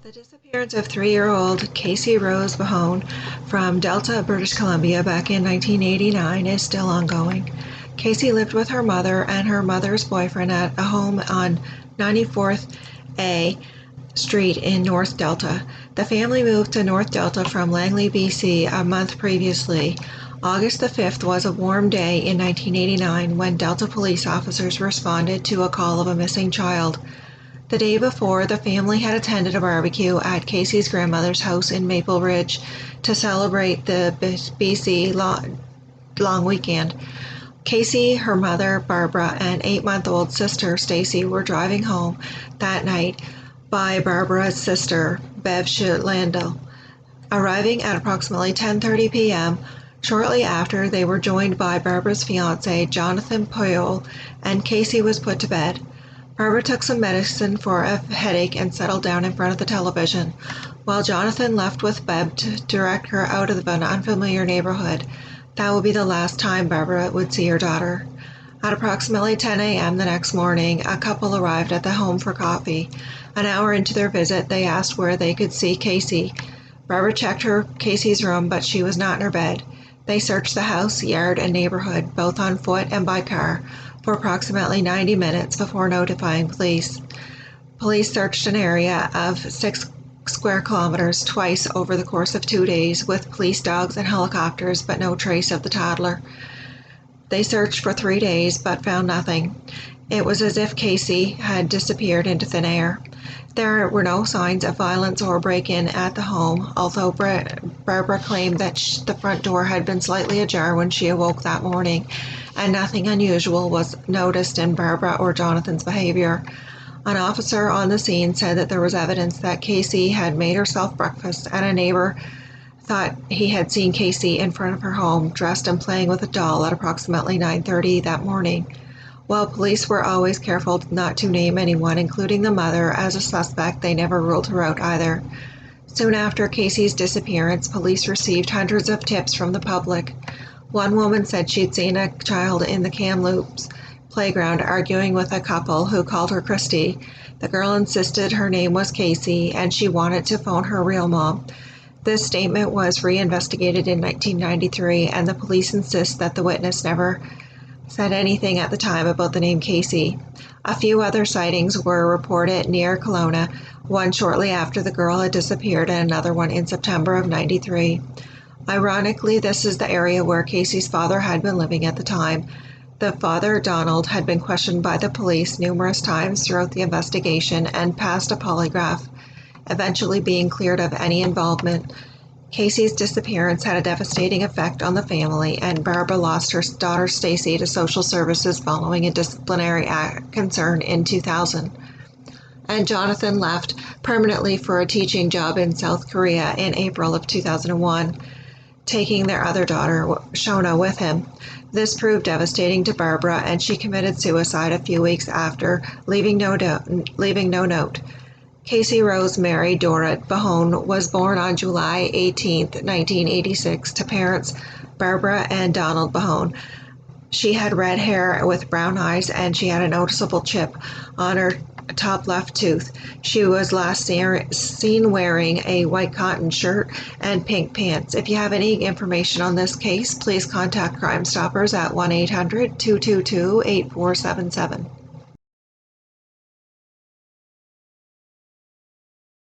The disappearance of 3-year-old Casey Rose Bohun from Delta, British Columbia back in 1989 is still ongoing. Casey lived with her mother and her mother's boyfriend at a home on 94th A Street in North Delta. The family moved to North Delta from Langley, BC a month previously. August the 5th was a warm day in 1989 when Delta police officers responded to a call of a missing child. The day before, the family had attended a barbecue at Casey's grandmother's house in Maple Ridge to celebrate the BC long weekend. Casey, her mother, Barbara, and 8-month-old sister, Stacy, were driving home that night by Barbara's sister, Bev Landell. Arriving at approximately 10:30 p.m., shortly after, they were joined by Barbara's fiancé, Jonathan Poyle, and Casey was put to bed. Barbara took some medicine for a headache and settled down in front of the television, while Jonathan left with Bev to direct her out of an unfamiliar neighborhood. That would be the last time Barbara would see her daughter. At approximately 10 a.m. the next morning, a couple arrived at the home for coffee. An hour into their visit, they asked where they could see Casey. Barbara checked Casey's room, but she was not in her bed. They searched the house, yard, and neighborhood, both on foot and by car, for approximately 90 minutes before notifying police. Police searched an area of 6 square kilometers twice over the course of 2 days with police dogs and helicopters, but no trace of the toddler. They searched for 3 days but found nothing. It was as if Casey had disappeared into thin air. There were no signs of violence or break-in at the home, although Barbara claimed that the front door had been slightly ajar when she awoke that morning, and nothing unusual was noticed in Barbara or Jonathan's behavior. An officer on the scene said that there was evidence that Casey had made herself breakfast, and a neighbor thought he had seen Casey in front of her home, dressed and playing with a doll at approximately 9:30 that morning. While police were always careful not to name anyone, including the mother, as a suspect, they never ruled her out either. Soon after Casey's disappearance, police received hundreds of tips from the public. One woman said she'd seen a child in the Kamloops playground arguing with a couple who called her Christy. The girl insisted her name was Casey and she wanted to phone her real mom. This statement was reinvestigated in 1993, and the police insist that the witness never said anything at the time about the name Casey. A few other sightings were reported near Kelowna, one shortly after the girl had disappeared and another one in September of '93. Ironically, this is the area where Casey's father had been living at the time. The father, Donald, had been questioned by the police numerous times throughout the investigation and passed a polygraph, eventually being cleared of any involvement. Casey's disappearance had a devastating effect on the family, and Barbara lost her daughter Stacy to social services following a disciplinary concern in 2000. And Jonathan left permanently for a teaching job in South Korea in April of 2001, taking their other daughter, Shona, with him. This proved devastating to Barbara, and she committed suicide a few weeks after, leaving no note. Casey Rose Mary Dorrit Bohun was born on July 18, 1986, to parents Barbara and Donald Bohun. She had red hair with brown eyes, and she had a noticeable chip on her top left tooth. She was last seen wearing a white cotton shirt and pink pants. If you have any information on this case, please contact Crime Stoppers at 1-800-222-8477.